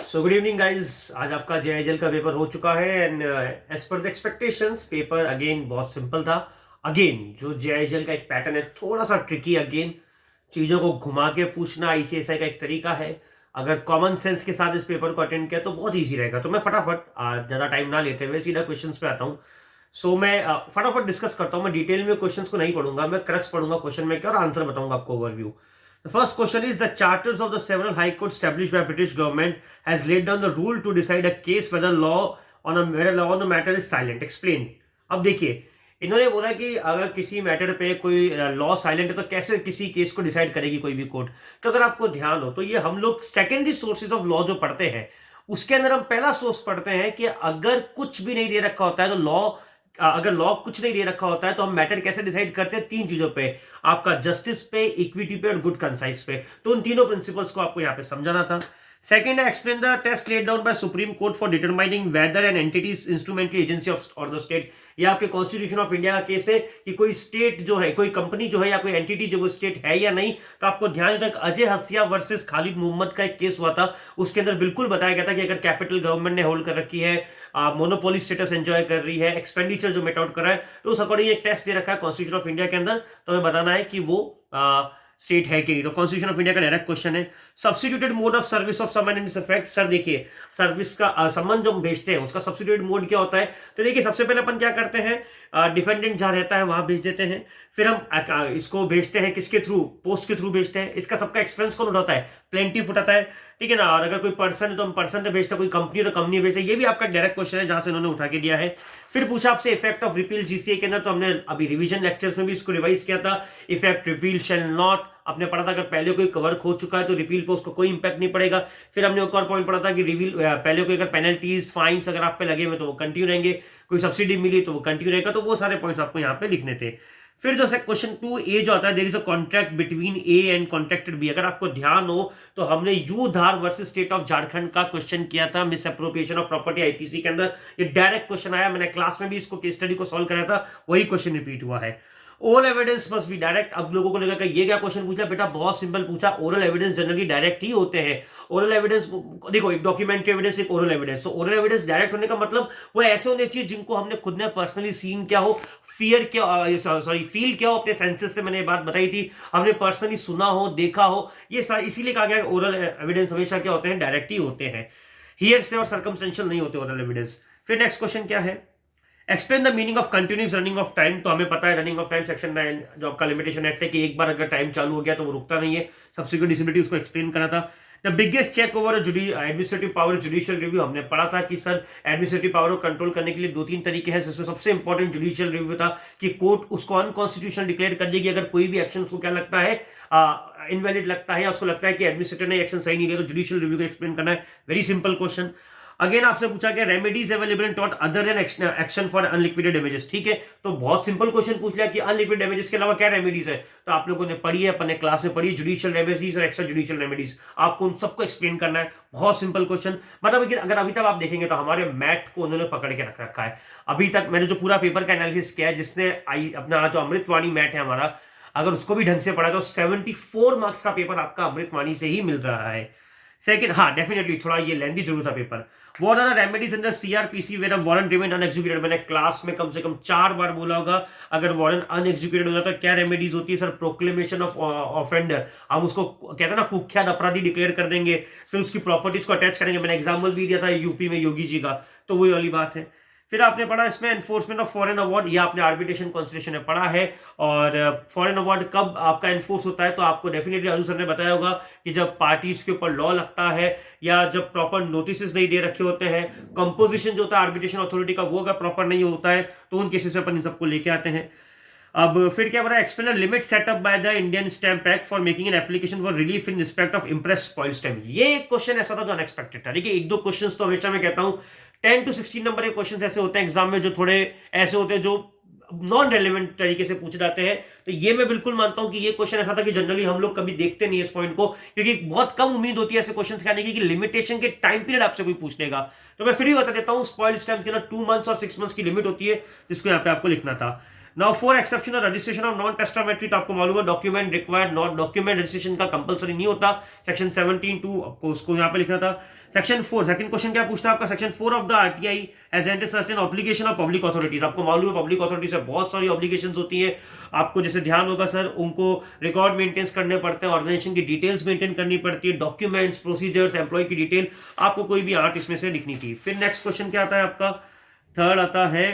So good evening guys. आज आपका जेआईएल का पेपर हो चुका है and as per the expectations paper again बहुत सिंपल था। अगेन जो जेआईएल का एक पैटर्न है थोड़ा सा ट्रिकी। अगेन चीज़ों को घुमा के पूछना आईसीएसआई का एक तरीका है। अगर कॉमन सेंस के साथ इस पेपर को अटेंड किया तो बहुत ईजी रहेगा। तो मैं फटाफट ज़्यादा टाइम ना लेते हुए सीधा क्वेश्चंस पे आता हूँ। सो मैं फटाफट डिस्कस करता हूँ। मैं डिटेल में क्वेश्चंस को नहीं पढ़ूंगा, मैं क्रक्स पढ़ूंगा क्वेश्चन में क्या और आंसर बताऊंगा आपको overview. The first question is: the charters of the several high courts established by British government has laid down the rule to decide a case whether law on a matter is silent. Explain. अब देखिए, इन्होंने बोला कि अगर किसी matter पे कोई law silent है तो कैसे किसी केस को डिसाइड करेगी कोई भी कोर्ट। तो अगर आपको ध्यान हो तो ये हम लोग सेकेंडरी सोर्सेज ऑफ लॉ जो पढ़ते हैं उसके अंदर हम पहला सोर्स पढ़ते हैं कि अगर कुछ भी नहीं दे रखा होता है तो लॉ, अगर लॉ कुछ नहीं दे रखा होता है तो हम मैटर कैसे डिसाइड करते हैं? तीन चीजों पे, आपका जस्टिस पे, इक्विटी पे और गुड कंसाइस पे। तो उन तीनों प्रिंसिपल्स को आपको यहाँ पे समझाना था। सेकंड है explain the test laid down by Supreme Court for determining whether an entity is instrumentally agency of or the state. ये आपके कॉन्स्टिट्यूशन ऑफ इंडिया का केस है कि कोई स्टेट जो है, कोई कंपनी जो है या कोई एंटिटी जो वो स्टेट है या नहीं। तो आपको ध्यान रखना, अजय हसिया वर्सेस खालिद मोहम्मद का एक केस हुआ था, उसके अंदर बिल्कुल बताया गया था कि अगर कैपिटल गवर्नमेंट ने होल्ड कर रखी है, मोनोपोली स्टेटस एंजॉय कर रही है, एक्सपेंडिचर जो मेट आउट कर रहा है, तो उस अकॉर्डिंग एक टेस्ट दे रखा है कॉन्स्टिट्यूशन ऑफ इंडिया के अंदर। तो हमें बताना है कि वो स्टेट है कि नहीं। तो कॉन्स्टिट्यूशन ऑफ इंडिया का डायरेक्ट क्वेश्चन है। Substituted mode of service of summon in this effect. Sir देखिए, सर्विस का समन जो हम भेजते हैं उसका सब्स्टिट्यूटेड मोड क्या होता है? तो देखिए, सबसे पहले अपन क्या करते हैं, डिफेंडेंट जहां रहता है वहां भेज देते हैं। फिर हम इसको भेजते हैं किसके थ्रू? पोस्ट के थ्रू भेजते हैं। इसका सबका एक्सपेंस कौन उठाता है? प्लेंटिफ उठाता है, ठीक है ना। और अगर कोई पर्सन है तो हम पर्सन पे भेजते हैं, कोई कंपनी तो कंपनी भेजते हैं। ये भी आपका डायरेक्ट क्वेश्चन है जहां से उन्होंने उठा के दिया है। फिर पूछा आपसे इफेक्ट ऑफ रिपील जीसीए के अंदर, तो हमने अभी रिवीजन लेक्चर्स में भी इसको रिवाइज किया था। इफेक्ट रिपील शेल नॉट, आपने पढ़ा था अगर पहले कोई वर्क हो चुका है तो रिपील पे उसको कोई इंपैक्ट नहीं पड़ेगा। फिर हमने एक और पॉइंट पढ़ा था कि रिवील पहले कोई अगर पेनल्टीज फाइन्स अगर आप पे लगे हुए तो वो कंटिन्यू रहेंगे, कोई सब्सिडी मिली तो वो कंटिन्यू रहेगा। तो वो सारे पॉइंट्स आपको यहाँ पे लिखने थे। फिर जो क्वेश्चन 2A जो आता है, there is a contract between A and contracted B. अगर आपको ध्यान हो तो हमने U Dhar versus state of Jharkhand का क्वेश्चन किया था misappropriation of property IPC के अंदर। ये डायरेक्ट क्वेश्चन आया, मैंने क्लास में भी इसको केस स्टडी को सॉल्व कराया था, वही क्वेश्चन रिपीट हुआ है। Oral evidence must be direct. अब लोगों को लगा कि ये क्या क्वेश्चन पूछा, बेटा बहुत सिंपल पूछा। ओरल एविडेंस जनरली डायरेक्ट ही होते हैं। ओरल एविडेंस देखो, एक डॉक्यूमेंट्री एविडेंस, एक ओरल एविडेंस। तो ओरल एविडेंस डायरेक्ट होने का मतलब वो ऐसे होने चाहिए जिनको हमने खुद ने पर्सनली सीन किया हो, फियर क्या सॉरी फील किया हो अपने सेंसेस से। मैंने ये बात बताई थी, हमने पर्सनली सुना हो, देखा हो। ये इसीलिए कहा गया ओरल एविडेंस हमेशा क्या होते हैं? डायरेक्ट ही होते हैं। हियर से और सर्कमस्टेंशियल नहीं होते ओरल एविडेंस। फिर नेक्स्ट क्वेश्चन क्या है? Explain the meaning of continuous running of time. तो हमें पता है रनिंग ऑफ टाइम सेक्शन 9 जो आपका लिमिटेशन एक्ट है कि एक बार अगर टाइम चालू हो गया तो वो रुकता नहीं है। सब्सिक्वेंट डिसेबिलिटी उसको एक्सप्लेन करा था। The biggest check over administrative power judicial review. हमने पढ़ा था कि सर एडमिनिस्ट्रेटिव पावर को कंट्रोल करने के लिए 2-3 तरीके हैं, जिसमें सबसे इंपॉर्टेंट जुडिशियल रिव्यू था कि कोर्ट उसको अनकॉन्स्टिट्यूशनल डिक्लेयर कर देगी अगर कोई भी एक्शन उसको क्या लगता है, इनवैलिड लगता है, या उसको लगता है कि एडमिनिस्ट्रेटर ने एक्शन सही नहीं लिया। तो जुडिशियल रिव्यू को एक्सप्लेन करना है। Very simple question. अगेन आपसे पूछा गया रेमेडीज अवेलेबल इन टॉट other than action for unliquidated damages. ठीक है, तो बहुत सिंपल क्वेश्चन पूछ लिया कि अनलिक्विड डैमेजेस के अलावा क्या रेमेडीज है। तो आप लोगों ने पढ़ी है, अपने क्लास में पढ़ी, जुडिशियल रेमेडीज और एक्स्ट्रा जुडिशियल रेमेडीज। आपको उन सबको एक्सप्लेन करना है। बहुत सिंपल क्वेश्चन। मतलब अगर अभी तक आप देखेंगे तो हमारे मैथ को उन्होंने पकड़ के रख रखा है। अभी तक मैंने जो पूरा पेपर का एनालिसिस किया है, जिसने अपना जो अमृतवाणी मैथ है हमारा, अगर उसको भी ढंग से पढ़ा तो 74 मार्क्स का पेपर आपका अमृतवाणी से ही मिल रहा है। सेकंड, हाँ डेफिनेटली थोड़ा ये लेंथी जरूर था paper. What are the remedies under CRPC where a warrant remain unexecuted. मैंने क्लास में कम से कम 4 बार बोला होगा, अगर वारंट अनएक्जीक्यूटेड हो जाता है क्या रेमेडीज होती है? सर प्रोक्लेमेशन ऑफ ऑफेंडर, हम उसको कहते हैं ना कुख्यात अपराधी डिक्लेयर कर देंगे, फिर उसकी प्रॉपर्टीज को अटैच करेंगे। मैंने एग्जाम्पल भी दिया था यूपी में योगी जी का, तो वही वाली बात है। फिर आपने पढ़ा इसमें एनफोर्समेंट ऑफ फॉरेन अवार्ड, या आपने आर्बिट्रेशन कॉन्स्टिट्यूशन में पढ़ा है। और फॉरेन अवार्ड कब आपका एनफोर्स होता है? तो आपको डेफिनेटली अजू सर ने बताया होगा कि जब पार्टीज के ऊपर लॉ लगता है, या जब प्रॉपर नोटिस नहीं दे रखे होते हैं। कंपोजिशन जो होता है आर्बिट्रेशन अथॉरिटी का, वो अगर प्रॉपर नहीं होता है तो उन केसेस में अपन इन सबको लेके आते हैं। अब फिर क्या बता, explain limit setup by the Indian stamp act for making an application for relief in respect of Impress spoil stamp. ये एक क्वेश्चन ऐसा था जो अनएक्सपेक्टेड था। देखिए, 1-2 क्वेश्चंस तो हमेशा मैं कहता हूं 10 to 16 नंबर के क्वेश्चंस ऐसे होते हैं एग्जाम में जो थोड़े ऐसे होते हैं जो नॉन रेलिवेंट तरीके से पूछे जाते हैं। तो ये मैं बिल्कुल मानता हूं कि ये क्वेश्चन ऐसा था कि जनरली हम लोग कभी देखते नहीं इस पॉइंट को, क्योंकि बहुत कम उम्मीद होती है ऐसे क्वेश्चंस के आने की कि लिमिटेशन के टाइम पीरियड आपसे कोई पूछ लेगा। तो मैं फिर भी बता देता हूं, स्पॉइल स्टैम्प्स के अंदर 2 मंथ्स और 6 मंथ्स की लिमिट होती है, जिसको यहाँ पे आपको लिखना था। Now for exception of registration of non testamentary, तो आपको मालूम है document required, not document registration का कंपलसरी नहीं होता, सेक्शन 17(2) आपको उसको यहाँ पे लिखना था। सेक्शन 4 सेकंड क्वेश्चन क्या पूछता है आपका, section 4 of the RTI has ended certain obligation of public authorities. आपको मालूम है पब्लिक अथॉरिटी से बहुत सारी ऑब्लिगेशंस होती है, आपको जैसे ध्यान होगा सर, उनको रिकॉर्ड मेंटेन करने पड़ते हैं, ऑर्गेनाइजेशन की डिटेल्स मेंटेन करनी पड़ती है, डॉक्यूमेंट्स, प्रोसीजर्स, एम्प्लॉय की डिटेल, आपको कोई भी 8 इसमें से लिखनी थी। फिर नेक्स्ट क्वेश्चन क्या आता है आपका, थर्ड आता है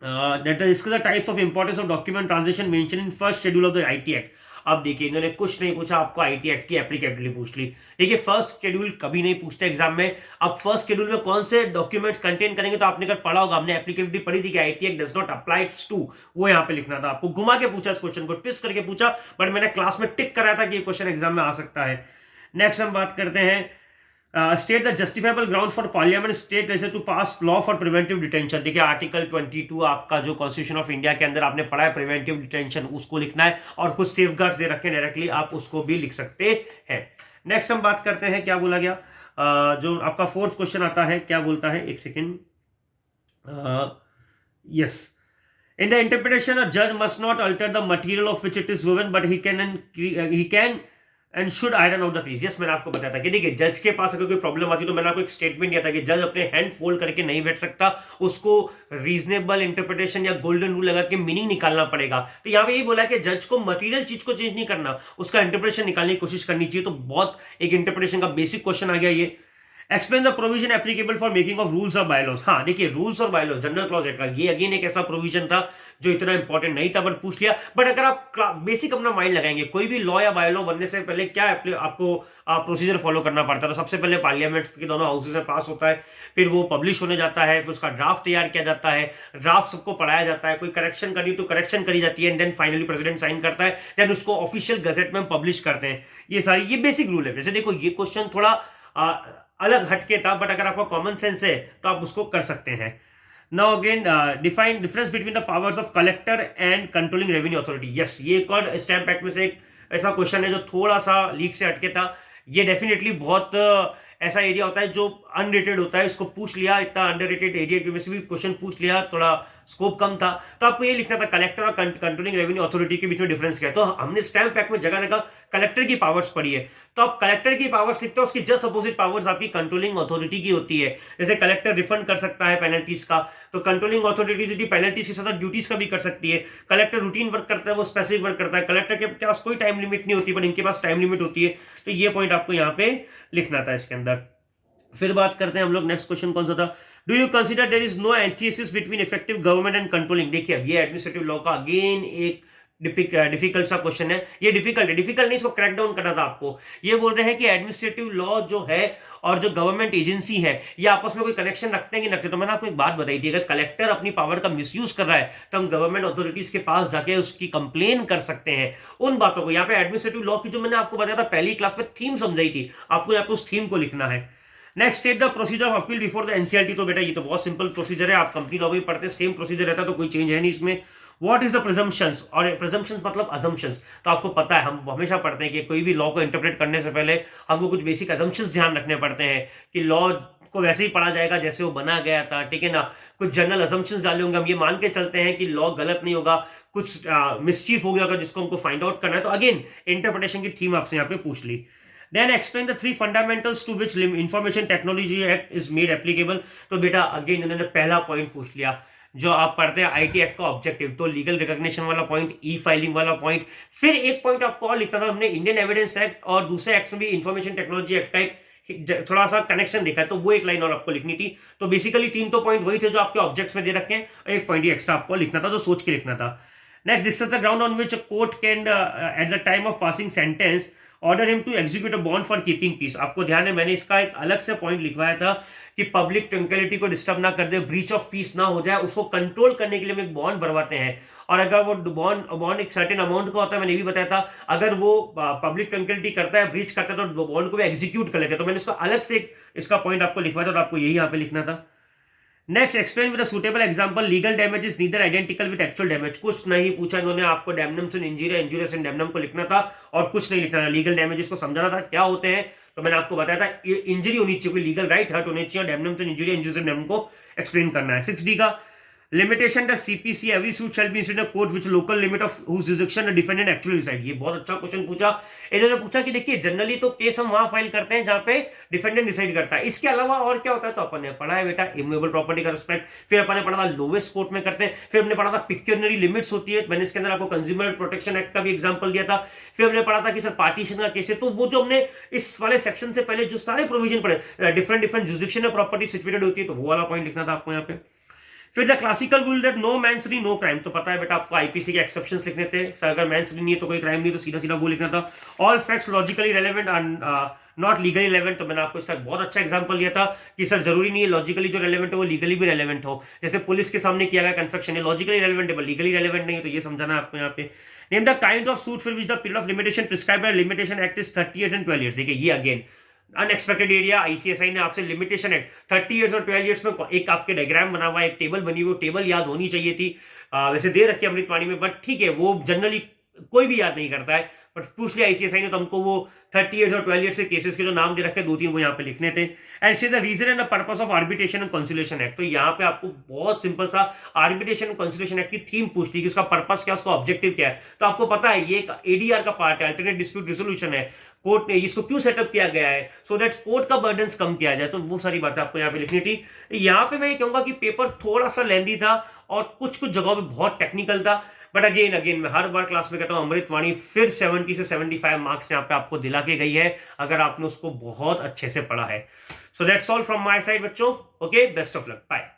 that discuss the types of importance of document transition mentioned in first schedule of the IT Act। अब देखिए इन्होंने कुछ नहीं पूछा, आपको आईटी एक्ट की एप्लीकेबिलिटी पूछ ली। देखिए फर्स्ट शेड्यूल कभी नहीं पूछते एग्जाम में। अब फर्स्ट शेड्यूल में कौन से डॉक्यूमेंट्स कंटेन करेंगे, तो आपने अगर पढ़ा होगा, हमने एप्लीकेबिलिटी पढ़ी थी कि IT act does not applies to, वो यहाँ पे लिखना था। आपको घुमा के पूछा, इस क्वेश्चन को ट्विस्ट करके पूछा, बट मैंने क्लास में टिक कराया था कि ये क्वेश्चन एग्जाम में आ सकता है। नेक्स्ट हम बात करते हैं state the justifiable ground for parliament state जैसे to pass law for preventive detention. देखिए आर्टिकल 22 आपका जो कॉन्स्टिट्यूशन ऑफ इंडिया के अंदर आपने पढ़ा है प्रिवेंटिव डिटेंशन, उसको लिखना है, और कुछ सेफगार्ड्स दे रखे हैं डायरेक्टली, आप उसको भी लिख सकते हैं। नेक्स्ट हम बात करते हैं, क्या बोला गया, जो आपका फोर्थ क्वेश्चन आता है, क्या बोलता है, एक second, yes, in the interpretation a judge must not alter the material of which it is woven but he can and should iron out the piece. Yes, मैंने आपको बताया था कि देखिए जज के पास अगर कोई प्रॉब्लम आती है तो मैंने आपको एक स्टेटमेंट दिया था कि जज अपने हैंड फोल्ड करके नहीं बैठ सकता, उसको रीजनेबल इंटरप्रिटेशन या गोल्डन रूल लगा के मीनिंग निकालना पड़ेगा। तो यहाँ पे यही बोला कि जज को मटेरियल चीज को चेंज नहीं करना, उसका इंटरप्रिटेशन निकालने की कोशिश करनी चाहिए। तो बहुत एक इंटरप्रिटेशन का बेसिक क्वेश्चन आ गया ये। Explain the provision applicable for making of rules और बायलॉज। हाँ देखिए रूल्स और बायलॉज जनरल क्लॉज एक्ट का ये अगेन एक ऐसा प्रोविजन था जो इतना इंपॉर्टेंट नहीं था, बट पूछ लिया। बट अगर आप बेसिक अपना माइंड लगाएंगे, कोई भी लॉ या बायलॉ बनने से पहले क्या आपको प्रोसीजर फॉलो करना पड़ता था। सबसे पहले पार्लियामेंट के दोनों हाउसेज में पास होता है, फिर वो पब्लिश होने जाता है, फिर उसका ड्राफ्ट तैयार किया जाता है, ड्राफ्ट सबको पढ़ाया जाता है, कोई करेक्शन करी तो करेक्शन करी जाती है, and then finally president sign करता है, देन उसको ऑफिशियल गजेट में पब्लिश करते हैं। ये बेसिक रूल है। वैसे देखो ये क्वेश्चन थोड़ा अलग हटके था, बट अगर आपको कॉमन सेंस है तो आप उसको कर सकते हैं। Now again define difference between the powers of collector and controlling revenue authority. Yes, ये एक और स्टैम्प एक्ट में से एक ऐसा क्वेश्चन है जो थोड़ा सा लीक से हटके था। ये डेफिनेटली बहुत ऐसा एरिया होता है जो अनरेटेड होता है, इसको पूछ लिया, इतना अंडररेटेड एरिया की वजह से भी क्वेश्चन पूछ लिया, थोड़ा स्कोप कम था। तो आपको ये लिखना था कलेक्टर और कंट्रोलिंग रेवेन्यू अथॉरिटी के बीच में डिफरेंस क्या है। तो हमने स्टैम्प एक्ट में जगह जगह कलेक्टर की पावर्स पढ़ी है, तो आप कलेक्टर की पावर्स लिखते हो, उसकी जस्ट अपोजिट पावर्स आपकी कंट्रोलिंग अथॉरिटी की होती है। जैसे कलेक्टर रिफंड कर सकता है पेनल्टीज का, तो कंट्रोलिंग अथॉरिटी जो पेनल्टीज के साथ ड्यूटीज का भी कर सकती है। कलेक्टर रूटीन वर्क करता है, वो स्पेसिफिक वर्क करता है। कलेक्टर के पास कोई टाइम लिमिट नहीं होती, बट इनके पास टाइम लिमिट होती है। तो ये पॉइंट आपको यहाँ पे लिखना था इसके अंदर। फिर बात करते हैं हम लोग, नेक्स्ट क्वेश्चन कौन सा था, do you consider there is no antithesis between effective government and controlling. देखिए अब ये एडमिनिस्ट्रेटिव लॉ का अगेन एक डिफिकल्ट सा क्वेश्चन है। ये डिफिकल्ट नहीं, इसको क्रैक डाउन करना था आपको। ये बोल रहे हैं कि एडमिनिस्ट्रेटिव लॉ जो है और जो गवर्नमेंट एजेंसी है ये आपस में कोई कनेक्शन रखते हैं कि रखते। तो मैंने आपको एक बात बताई थी, अगर कलेक्टर अपनी पावर का मिसयूज कर रहा है तो हम गवर्नमेंट अथॉरिटीज के पास जाके उसकी कंप्लेन कर सकते हैं उन बातों को। यहाँ पे एडमिनिस्ट्रेटिव लॉ की जो मैंने आपको बताया था पहली क्लास में थीम समझाई थी, आपको यहाँ पे उस थीम को लिखना है। Next state the procedure of appeal before the NCLT. तो बेटा ये तो बहुत सिंपल प्रोसीजर है, आप कंपनी लॉ में पढ़ते हैं, सेम प्रोसीजर रहता है, तो कोई चेंज है नहीं इसमें। व्हाट इज द प्रिजम्पशंस, और प्रिजम्पशंस मतलब अजम्पशंस। तो आपको पता है हम हमेशा पढ़ते हैं कि कोई भी लॉ को इंटरप्रेट करने से पहले हमको कुछ बेसिक अजम्पशंस ध्यान रखने पड़ते हैं कि लॉ को वैसे ही पढ़ा जाएगा जैसे वो बना गया था, ठीक है ना। कुछ जनरल अजम्पशंस डाले होंगे, हम ये मान के चलते हैं कि लॉ गलत नहीं होगा, कुछ मिसचीफ हो गया होगा जिसको हमको फाइंड आउट करना है। तो अगेन इंटरप्रिटेशन की थीम आपसे यहाँ पे पूछ ली। Then explain the three fundamentals to which Information Technology Act is made applicable। तो बेटा अगेन इन्होंने पहला पॉइंट पूछ लिया जो आप पढ़ते हैं आईटी एक्ट का ऑब्जेक्टिव, तो लीगल रिकॉग्निशन वाला पॉइंट, ई फाइलिंग वाला पॉइंट। फिर एक पॉइंट आपको और लिखना था, हमने इंडियन एविडेंस एक्ट और दूसरे एक्ट में भी इंफॉर्मेशन टेक्नोलॉजी एक्ट का एक थोड़ा सा कनेक्शन देखा है, तो वो एक लाइन और आपको लिखनी थी। तो बेसिकली 3 तो पॉइंट वही थे जो आपके ऑब्जेक्ट्स में दे रखे हैं, एक पॉइंट ही एक्स्ट्रा आपको लिखना था, तो सोच के लिखना था। Next, discuss the ground on which court can at the time of passing sentence order him to execute a bond for keeping peace. आपको ध्यान है मैंने इसका एक अलग से पॉइंट लिखवाया था कि पब्लिक ट्रंक्विलिटी को डिस्टर्ब ना कर दे, ब्रीच ऑफ पीस ना हो जाए, उसको कंट्रोल करने के लिए हम एक बॉन्ड भरवाते हैं। और अगर वो बॉन्ड एक सर्टेन अमाउंट का होता है, मैंने भी बताया था, अगर वो पब्लिक ट्रंक्विलिटी करता है, ब्रीच करता है, तो बॉन्ड को भी एग्जीक्यूट कर लेते हैं। तो मैंने इसका अलग से इसका पॉइंट आपको लिखवाया था, तो आपको यही यहाँ पे लिखना था। Next, explain with a suitable example legal damage is neither identical with actual damage. कुछ नहीं पूछा इन्होंने, आपको डैमनम से इंजूरिया, इंजूरियस एंड डैमनम को लिखना था और कुछ नहीं लिखना था। लीगल डैमेजेस को समझाना था क्या होते हैं, तो मैंने आपको बताया था इंजरी होनी चाहिए, कोई लीगल राइट हर्ट होने चाहिए, और डैमनम से इंजूरिया, इंजूरियस एंड डैमनम को एक्सप्लेन करना है। 6D का limitation the CPC every suit shall be instead court which local limit of whose description the defendant actually decide. ये बहुत अच्छा क्वेश्चन पूछा। इन्होंने पूछा कि देखिए जनरली तो केस हम वहां फाइल करते हैं जहां पे डिफेंडेंट डिसाइड करता है, इसके अलावा और क्या होता है? तो अपन ने पढ़ा है बेटा इमूवेबल प्रॉपर्टी का रिस्पेक्ट, फिर अपन ने पढ़ा था लोवेस्ट कोर्ट में करते हैं, फिर हमने पढ़ा था पिक्यूनरी लिमिट्स होती है, मैंने इसके अंदर आपको कंज्यूमर प्रोटेक्शन एक्ट का भी एग्जांपल दिया था, फिर हमने पढ़ा था कि सर पार्टीशन का केस है। तो वो जो हमने इस वाले सेक्शन से पहले जो सारे प्रोविजन पढ़े, डिफरेंट डिफरेंट जुरिसडिक्शन में प्रॉपर्टी सिचुएटेड होती है, तो वो वाला पॉइंट लिखना था आपको यहाँ पे। फिर the classical rule that no mens rea no crime, तो पता है बेटा आपको आईपीसी के एक्सेप्शंस लिखने थे सर, अगर मैंसरी नहीं है तो कोई क्राइम नहीं, तो सीधा सीधा वो लिखना था। All facts logically relevant and not legally relevant, तो मैंने आपको इसका बहुत अच्छा एग्जांपल दिया था कि सर जरूरी नहीं है लॉजिकली जो रेलेवेंट हो वो लीगली भी रेलेवेंट हो, जैसे पुलिस के सामने किया गया कन्फेक्शन है लॉजिकली रेलेवेंट है लीगली रेलेवेंट नहीं है, तो ये समझाना है आपको यहाँ पे। Name the kind of suit for which the period of limitation prescribed by limitation act is 30 years and 12 years. देखिए ये अगेन अनएक्सपेक्टेड एरिया, आईसीएसआई ने आपसे लिमिटेशन एक्ट 30 इयर्स और 12 इयर्स में एक आपके डायग्राम बना हुआ है, एक टेबल बनी हुई, टेबल याद होनी चाहिए थी। वैसे दे रखी है अमृतवाणी में, बट ठीक है वो जनरली कोई भी याद नहीं करता है, बट पूछ लिया आईसीएसआई ने तो हमको वो 30 इयर्स और 12 इयर्स के केसेस के जो नाम दे रखे 2-3 वो यहाँ पे लिखने थे। And see the reason and the purpose of arbitration and conciliation act, तो यहाँ पे आपको बहुत सिंपल सा आर्बिट्रेशन एंड कंसिलिएशन एक्ट की थीम पूछती है कि उसका पर्पस क्या, उसका ऑब्जेक्टिव क्या है। तो आपको पता है ये एक एडीआर का पार्ट है, अल्टरनेट डिस्प्यूट रिजोल्यूशन है, कोर्ट ने इसको क्यों सेटअप किया गया है, सो दैट कोर्ट का बर्डन कम किया जाए, तो वो सारी बातें आपको यहाँ पे लिखनी थी। यहाँ पे मैं ये कहूंगा कि पेपर थोड़ा सा लेंदी था और कुछ कुछ जगहों पे बहुत टेक्निकल था, बट अगेन मैं हर बार क्लास में कहता हूं अमृतवाणी फिर 70 से 75 मार्क्स यहाँ पे आपको दिला के गई है अगर आपने उसको बहुत अच्छे से पढ़ा है। So that's all from my side बच्चों, okay best of luck, bye.